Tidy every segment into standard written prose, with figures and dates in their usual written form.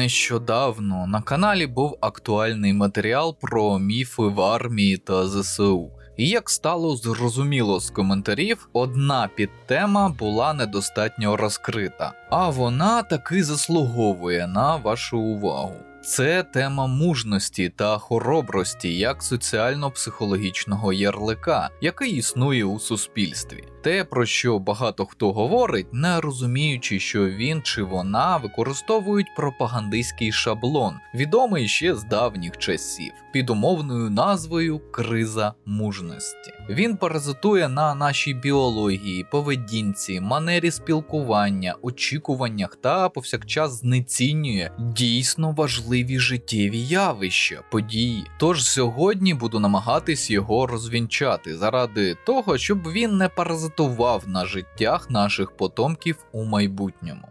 Нещодавно на каналі був актуальний матеріал про міфи в армії та ЗСУ. І як стало зрозуміло з коментарів, одна підтема була недостатньо розкрита, а вона таки заслуговує на вашу увагу. Це тема мужності та хоробрості як соціально-психологічного ярлика, який існує у суспільстві. Те, про що багато хто говорить, не розуміючи, що він чи вона використовують пропагандистський шаблон, відомий ще з давніх часів, під умовною назвою «криза мужності». Він паразитує на нашій біології, поведінці, манері спілкування, очікуваннях та повсякчас знецінює дійсно важливі життєві явища, події. Тож сьогодні буду намагатись його розвінчати, заради того, щоб він не паразитував на життях наших потомків у майбутньому.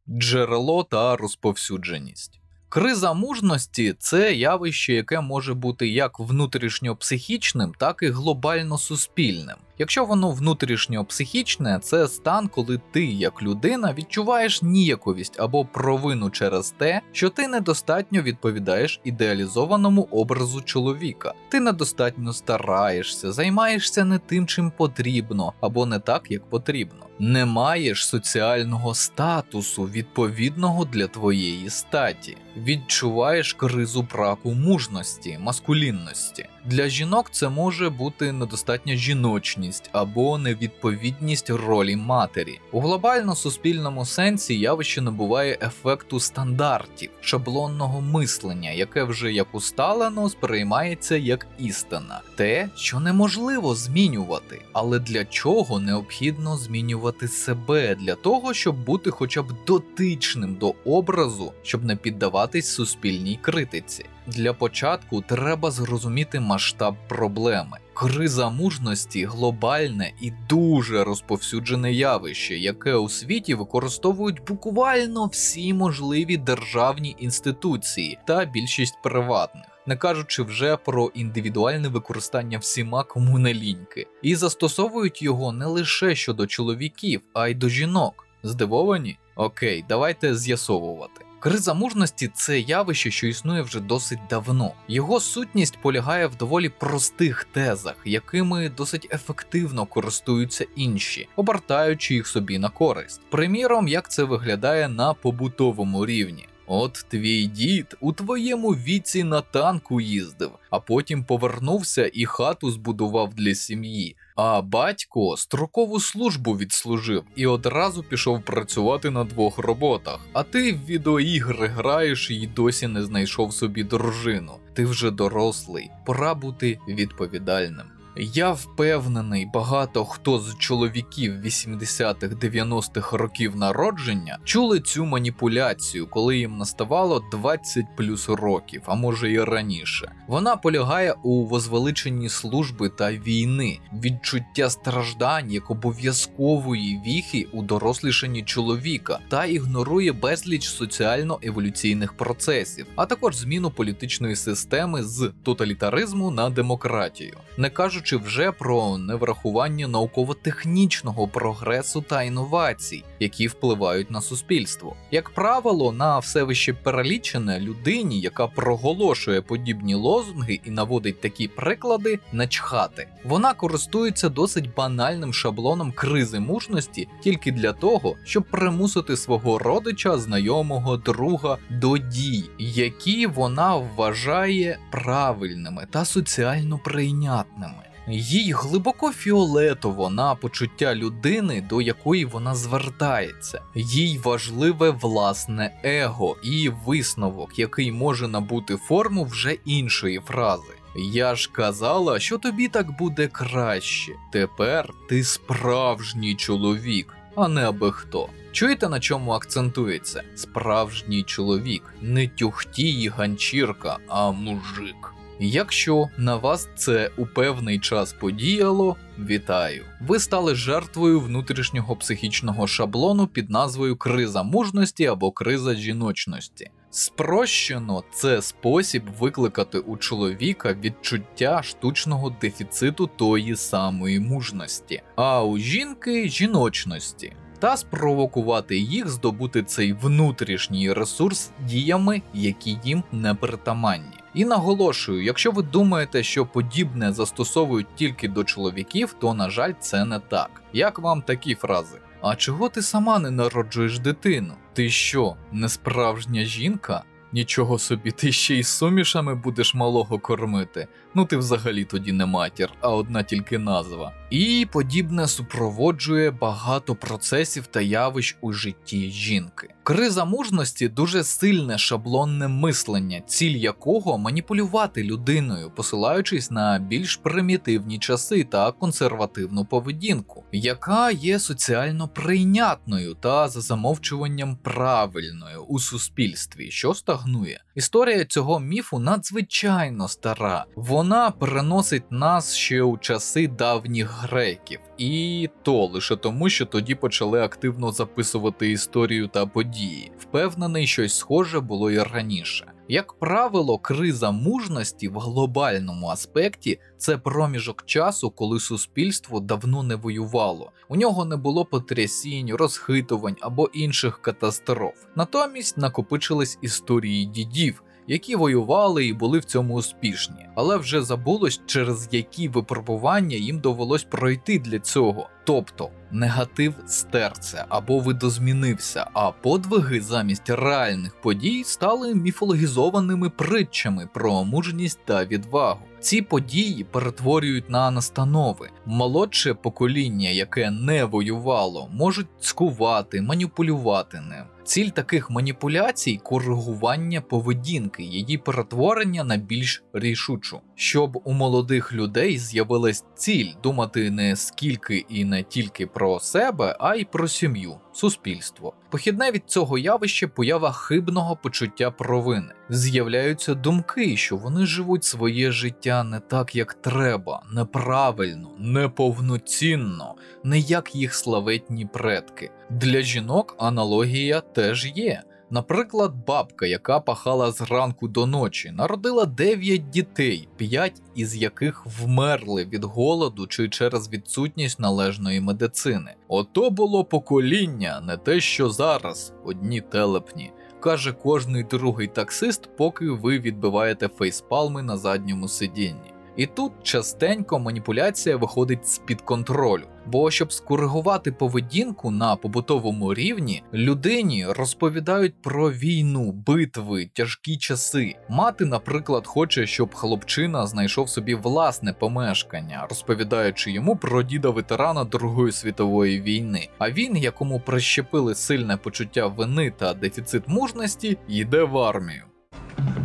Джерело та розповсюдженість. Криза мужності – це явище, яке може бути як внутрішньопсихічним, так і глобально-суспільним. Якщо воно внутрішньопсихічне, це стан, коли ти, як людина, відчуваєш ніяковість або провину через те, що ти недостатньо відповідаєш ідеалізованому образу чоловіка. Ти недостатньо стараєшся, займаєшся не тим, чим потрібно, або не так, як потрібно. Не маєш соціального статусу, відповідного для твоєї статі. Відчуваєш кризу браку мужності, маскулінності. Для жінок це може бути недостатня жіночність або невідповідність ролі матері. У глобально-суспільному сенсі явище набуває ефекту стандартів, шаблонного мислення, яке вже як усталено сприймається як істина. Те, що неможливо змінювати, але для чого необхідно змінювати себе, для того, щоб бути хоча б дотичним до образу, щоб не піддаватись суспільній критиці. Для початку треба зрозуміти масштаб проблеми. Криза мужності – глобальне і дуже розповсюджене явище, яке у світі використовують буквально всі можливі державні інституції та більшість приватних, не кажучи вже про індивідуальне використання всіма, кому не ліньки. І застосовують його не лише щодо чоловіків, а й до жінок. Здивовані? Окей, давайте з'ясовувати. Криза мужності – це явище, що існує вже досить давно. Його сутність полягає в доволі простих тезах, якими досить ефективно користуються інші, обертаючи їх собі на користь. Приміром, як це виглядає на побутовому рівні. От твій дід у твоєму віці на танку їздив, а потім повернувся і хату збудував для сім'ї. А батько строкову службу відслужив і одразу пішов працювати на 2 роботах. А ти в відеоігри граєш і досі не знайшов собі дружину. Ти вже дорослий, пора бути відповідальним. Я впевнений, багато хто з чоловіків 80-х-90-х років народження чули цю маніпуляцію, коли їм наставало 20 плюс років, а може і раніше. Вона полягає у возвеличенні служби та війни, відчуття страждань як обов'язкової віхи у дорослішанні чоловіка та ігнорує безліч соціально-еволюційних процесів, а також зміну політичної системи з тоталітаризму на демократію. Не кажучи вже про неврахування науково-технічного прогресу та інновацій, які впливають на суспільство. Як правило, на все вище перелічене людині, яка проголошує подібні лозунги і наводить такі приклади, начхати. Вона користується досить банальним шаблоном кризи мужності тільки для того, щоб примусити свого родича, знайомого, друга до дій, які вона вважає правильними та соціально прийнятними. Їй глибоко фіолетово на почуття людини, до якої вона звертається. Їй важливе власне его і висновок, який може набути форму вже іншої фрази. «Я ж казала, що тобі так буде краще. Тепер ти справжній чоловік, а не аби хто». Чуєте, на чому акцентується? Справжній чоловік, не тюхті й ганчірка, а мужик. Якщо на вас це у певний час подіяло, вітаю! Ви стали жертвою внутрішнього психічного шаблону під назвою криза мужності або криза жіночності. Спрощено, це спосіб викликати у чоловіка відчуття штучного дефіциту тої самої мужності, а у жінки – жіночності. та спровокувати їх здобути цей внутрішній ресурс діями, які їм не притаманні. І наголошую, якщо ви думаєте, що подібне застосовують тільки до чоловіків, то, на жаль, це не так. Як вам такі фрази? А чого ти сама не народжуєш дитину? Ти що, не справжня жінка? Нічого собі, ти ще й сумішами будеш малого кормити? Ну ти взагалі тоді не матір, а одна тільки назва. І подібне супроводжує багато процесів та явищ у житті жінки. Криза мужності – дуже сильне шаблонне мислення, ціль якого – маніпулювати людиною, посилаючись на більш примітивні часи та консервативну поведінку, яка є соціально прийнятною та за замовчуванням правильною у суспільстві, що стагнує. Історія цього міфу надзвичайно стара. Вона переносить нас ще у часи давніх греків, і то лише тому, що тоді почали активно записувати історію та події. Впевнений, щось схоже було і раніше. Як правило, криза мужності в глобальному аспекті – це проміжок часу, коли суспільство давно не воювало. У нього не було потрясінь, розхитувань або інших катастроф. Натомість накопичились історії дідів, які воювали і були в цьому успішні, але вже забулось, через які випробування їм довелось пройти для цього. Тобто, негатив стерся або видозмінився, а подвиги замість реальних подій стали міфологізованими притчами про мужність та відвагу. Ці події перетворюють на настанови. Молодше покоління, яке не воювало, можуть цькувати, маніпулювати ним. Ціль таких маніпуляцій – коригування поведінки, її перетворення на більш рішучу. Щоб у молодих людей з'явилась ціль думати не скільки і не тільки про себе, а й про сім'ю, суспільство. Похідне від цього явища – поява хибного почуття провини. З'являються думки, що вони живуть своє життя не так, як треба, неправильно, неповноцінно, не як їх славетні предки. Для жінок аналогія теж є. Наприклад, бабка, яка пахала зранку до ночі, народила 9 дітей, 5 із яких вмерли від голоду чи через відсутність належної медицини. Ото було покоління, не те що зараз, одні телепні. Каже кожний другий таксист, поки ви відбиваєте фейспалми на задньому сидінні. І тут частенько маніпуляція виходить з-під контролю, бо щоб скоригувати поведінку на побутовому рівні, людині розповідають про війну, битви, тяжкі часи. Мати, наприклад, хоче, щоб хлопчина знайшов собі власне помешкання, розповідаючи йому про діда-ветерана Другої світової війни. А він, якому прищепили сильне почуття вини та дефіцит мужності, йде в армію.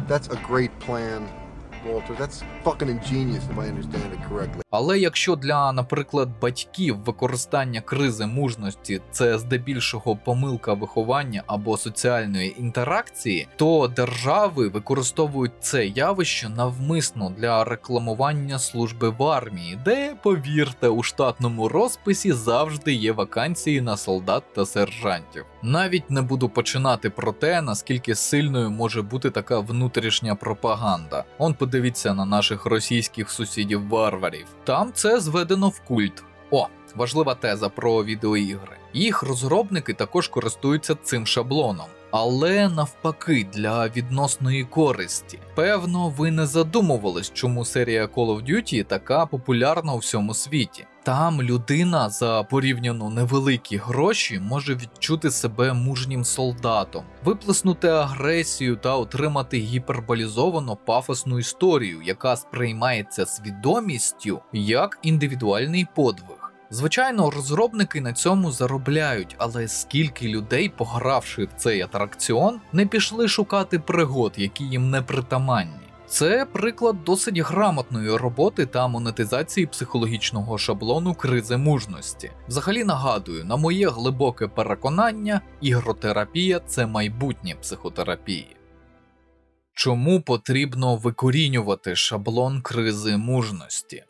That's a great plan. Walter, that's fucking ingenious, if I understand it correctly. Але якщо для, наприклад, батьків використання кризи мужності – це здебільшого помилка виховання або соціальної інтеракції, то держави використовують це явище навмисно для рекламування служби в армії, де, повірте, у штатному розписі завжди є вакансії на солдат та сержантів. Навіть не буду починати про те, наскільки сильною може бути така внутрішня пропаганда. Подивіться на наших російських сусідів-варварів. Там це зведено в культ. Важлива теза про відеоігри. Їх розробники також користуються цим шаблоном. Але навпаки, для відносної користі. Певно, ви не задумувались, чому серія Call of Duty така популярна у всьому світі. Там людина за порівняно невеликі гроші може відчути себе мужнім солдатом, виплеснути агресію та отримати гіперболізовану пафосну історію, яка сприймається свідомістю як індивідуальний подвиг. Звичайно, розробники на цьому заробляють, але скільки людей, погравши в цей атракціон, не пішли шукати пригод, які їм не притаманні. Це приклад досить грамотної роботи та монетизації психологічного шаблону кризи мужності. Взагалі нагадую, на моє глибоке переконання, ігротерапія – це майбутнє психотерапії. Чому потрібно викорінювати шаблон кризи мужності?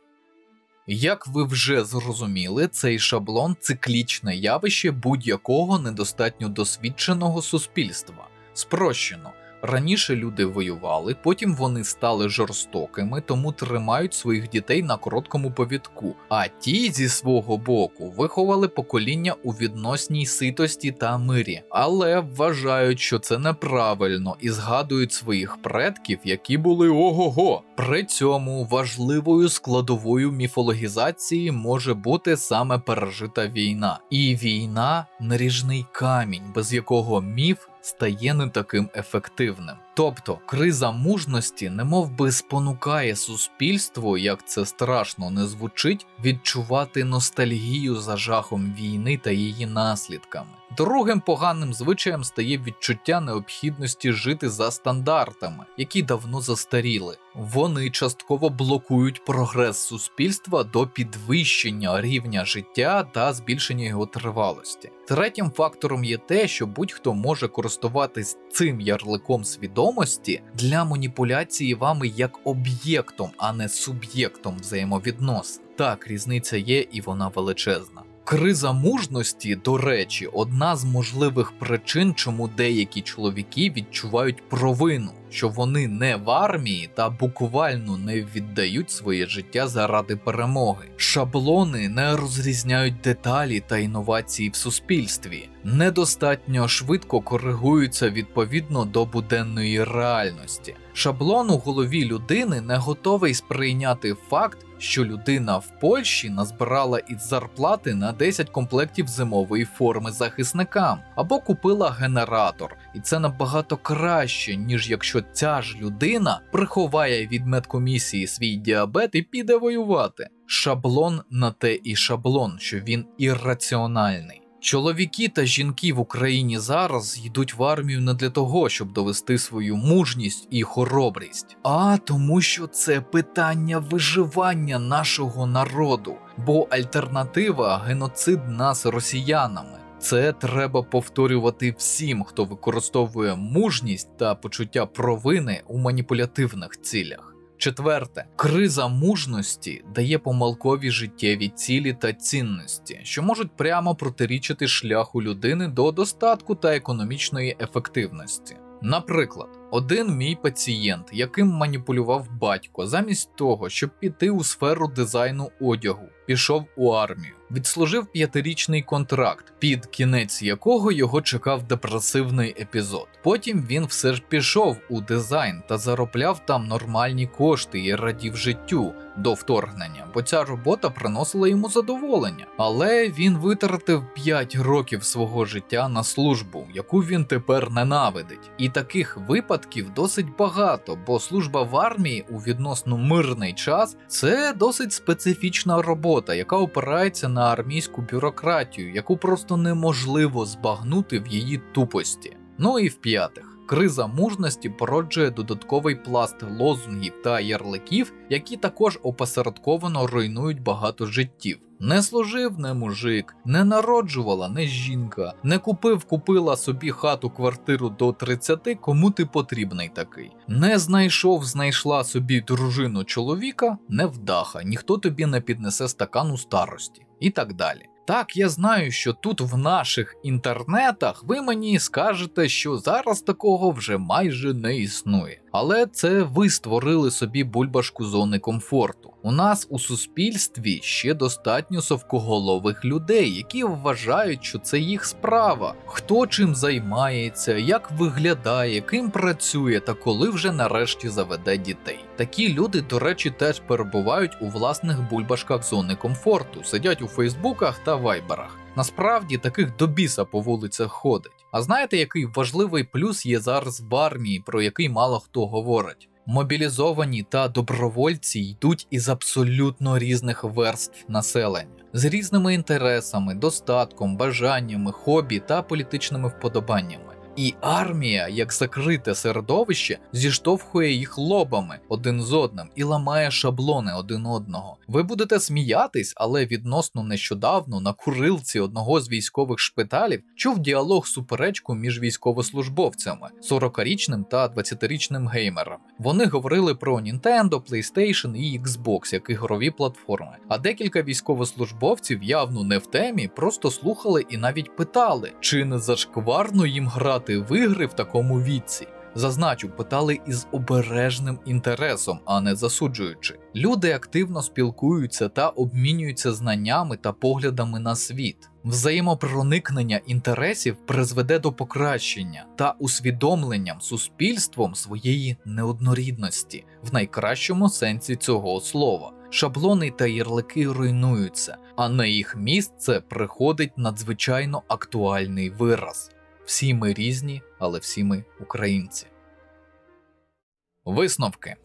Як ви вже зрозуміли, цей шаблон – циклічне явище будь-якого недостатньо досвідченого суспільства. Спрощено. Раніше люди воювали, потім вони стали жорстокими, тому тримають своїх дітей на короткому повідку, а ті зі свого боку виховали покоління у відносній ситості та мирі, але вважають, що це неправильно і згадують своїх предків, які були ого-го. При цьому важливою складовою міфологізації може бути саме пережита війна. І війна – наріжний камінь, без якого міф стає не таким ефективним. Тобто, криза мужності немовби спонукає суспільство, як це страшно не звучить, відчувати ностальгію за жахом війни та її наслідками. Другим поганим звичаєм стає відчуття необхідності жити за стандартами, які давно застаріли. Вони частково блокують прогрес суспільства до підвищення рівня життя та збільшення його тривалості. Третім фактором є те, що будь-хто може користуватись цим ярликом свідомості для маніпуляції вами як об'єктом, а не суб'єктом взаємовідносин. Так, різниця є і вона величезна. Криза мужності, до речі, одна з можливих причин, чому деякі чоловіки відчувають провину, що вони не в армії та буквально не віддають своє життя заради перемоги. Шаблони не розрізняють деталі та інновації в суспільстві, недостатньо швидко коригуються відповідно до буденної реальності. Шаблон у голові людини не готовий сприйняти факт, що людина в Польщі назбирала із зарплати на 10 комплектів зимової форми захисникам, або купила генератор, і це набагато краще, ніж якщо ця ж людина приховає від медкомісії свій діабет і піде воювати. Шаблон на те і шаблон, що він ірраціональний. Чоловіки та жінки в Україні зараз йдуть в армію не для того, щоб довести свою мужність і хоробрість, а тому що це питання виживання нашого народу, бо альтернатива – геноцид нас росіянами. Це треба повторювати всім, хто використовує мужність та почуття провини у маніпулятивних цілях. Четверте. Криза мужності дає помилкові життєві цілі та цінності, що можуть прямо протирічити шляху людини до достатку та економічної ефективності. Наприклад, один мій пацієнт, яким маніпулював батько, замість того, щоб піти у сферу дизайну одягу, пішов у армію. Відслужив 5-річний контракт, під кінець якого його чекав депресивний епізод. Потім він все ж пішов у дизайн та заробляв там нормальні кошти і радів життю до вторгнення, бо ця робота приносила йому задоволення. Але він витратив 5 років свого життя на службу, яку він тепер ненавидить. І таких випадків досить багато, бо служба в армії у відносно мирний час – це досить специфічна робота, яка опирається на армійську бюрократію, яку просто неможливо збагнути в її тупості. Ну і в-п'ятих, криза мужності породжує додатковий пласт лозунгів та ярликів, які також опосередковано руйнують багато життів. Не служив – не мужик, не народжувала – не жінка, не купила собі хату-квартиру до 30, кому ти потрібний такий. Не знайшла собі дружину чоловіка – невдаха, ніхто тобі не піднесе стакан у старості. І так далі. Так, я знаю, що тут в наших інтернетах ви мені скажете, що зараз такого вже майже не існує. Але це ви створили собі бульбашку зони комфорту. У нас у суспільстві ще достатньо совкоголових людей, які вважають, що це їх справа. Хто чим займається, як виглядає, ким працює та коли вже нарешті заведе дітей. Такі люди, до речі, теж перебувають у власних бульбашках зони комфорту, сидять у фейсбуках та вайберах. Насправді таких до біса по вулицях ходить. А знаєте, який важливий плюс є зараз в армії, про який мало хто говорить? Мобілізовані та добровольці йдуть із абсолютно різних верств населення, з різними інтересами, достатком, бажаннями, хобі та політичними вподобаннями. І армія, як закрите середовище, зіштовхує їх лобами один з одним і ламає шаблони один одного. Ви будете сміятись, але відносно нещодавно на курилці одного з військових шпиталів чув діалог-суперечку між військовослужбовцями, 40-річним та 20-річним геймерами. Вони говорили про Nintendo, PlayStation і Xbox, як ігрові платформи. А декілька військовослужбовців, явно не в темі, просто слухали і навіть питали, чи не зашкварно їм грати в ігри в такому віці. Зазначу, питали із обережним інтересом, а не засуджуючи. Люди активно спілкуються та обмінюються знаннями та поглядами на світ. Взаємопроникнення інтересів призведе до покращення та усвідомленням суспільством своєї неоднорідності в найкращому сенсі цього слова. Шаблони та ярлики руйнуються, а на їх місце приходить надзвичайно актуальний вираз. Всі ми різні, але всі ми українці. Висновки.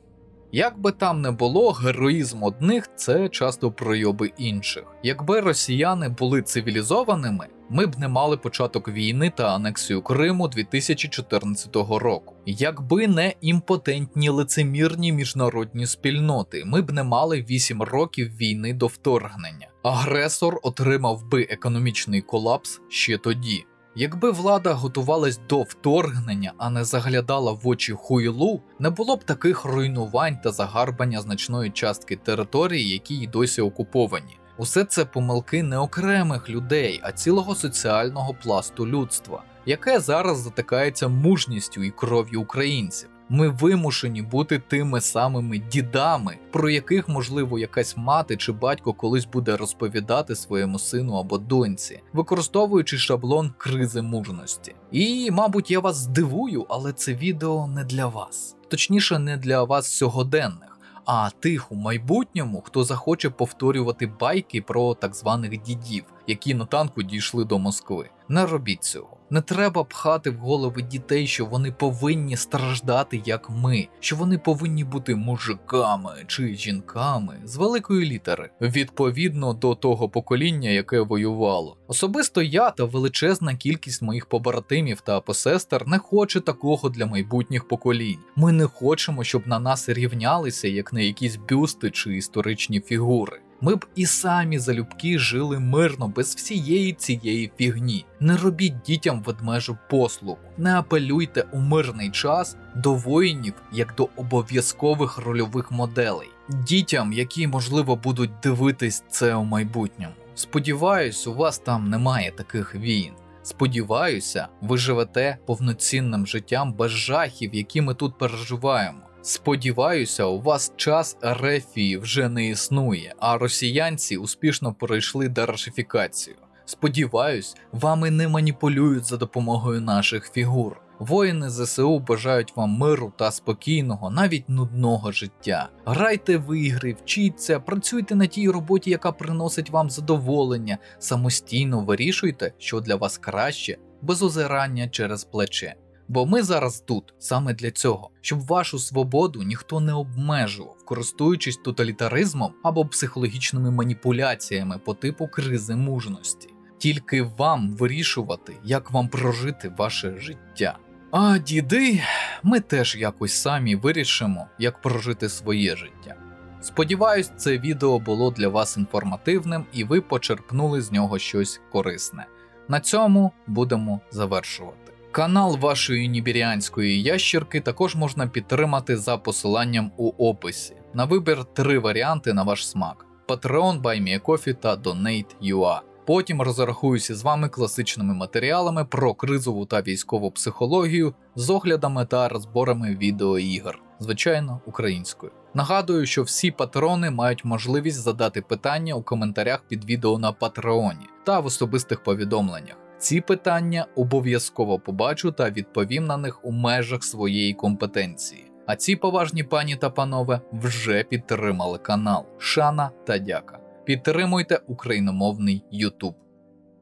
Як би там не було, героїзм одних – це часто пройоби інших. Якби росіяни були цивілізованими, ми б не мали початок війни та анексію Криму 2014 року. Якби не імпотентні лицемірні міжнародні спільноти, ми б не мали 8 років війни до вторгнення. Агресор отримав би економічний колапс ще тоді. Якби влада готувалась до вторгнення, а не заглядала в очі хуйлу, не було б таких руйнувань та загарбання значної частки території, які й досі окуповані. Усе це помилки не окремих людей, а цілого соціального пласту людства, яке зараз затикається мужністю і кров'ю українців. Ми вимушені бути тими самими дідами, про яких, можливо, якась мати чи батько колись буде розповідати своєму сину або доньці, використовуючи шаблон кризи мужності. І, мабуть, я вас здивую, але це відео не для вас. Точніше, не для вас сьогоденних, а тих у майбутньому, хто захоче повторювати байки про так званих дідів, які на танку дійшли до Москви. Не робіть цього. Не треба пхати в голови дітей, що вони повинні страждати, як ми, що вони повинні бути мужиками чи жінками з великої літери, відповідно до того покоління, яке воювало. Особисто я та величезна кількість моїх побратимів та посестер не хоче такого для майбутніх поколінь. Ми не хочемо, щоб на нас рівнялися, як на якісь бюсти чи історичні фігури. Ми б і самі залюбки жили мирно, без всієї цієї фігні. Не робіть дітям ведмежу послугу. Не апелюйте у мирний час до воїнів, як до обов'язкових рольових моделей. Дітям, які, можливо, будуть дивитись це у майбутньому. Сподіваюсь, у вас там немає таких війн. Сподіваюся, ви живете повноцінним життям без жахів, які ми тут переживаємо. Сподіваюся, у вас час ерефії вже не існує, а росіянці успішно пройшли дерешифікацію. Сподіваюсь, вами не маніпулюють за допомогою наших фігур. Воїни ЗСУ бажають вам миру та спокійного, навіть нудного життя. Грайте в ігри, вчіться, працюйте на тій роботі, яка приносить вам задоволення, самостійно вирішуйте, що для вас краще, без озирання через плече. Бо ми зараз тут саме для цього, щоб вашу свободу ніхто не обмежував, користуючись тоталітаризмом або психологічними маніпуляціями по типу кризи мужності. Тільки вам вирішувати, як вам прожити ваше життя. А діди, ми теж якось самі вирішимо, як прожити своє життя. Сподіваюсь, це відео було для вас інформативним і ви почерпнули з нього щось корисне. На цьому будемо завершувати. Канал вашої ніберіанської ящірки також можна підтримати за посиланням у описі. На вибір 3 варіанти на ваш смак: Patreon, BuyMeACoffee та Donate.ua. Потім розрахуюся з вами класичними матеріалами про кризову та військову психологію з оглядами та розборами відеоігр, звичайно, українською. Нагадую, що всі патрони мають можливість задати питання у коментарях під відео на Патреоні та в особистих повідомленнях. Ці питання обов'язково побачу та відповім на них у межах своєї компетенції. А ці поважні пані та панове вже підтримали канал. Шана та дяка. Підтримуйте україномовний YouTube.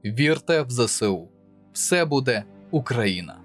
Вірте в ЗСУ. Все буде Україна.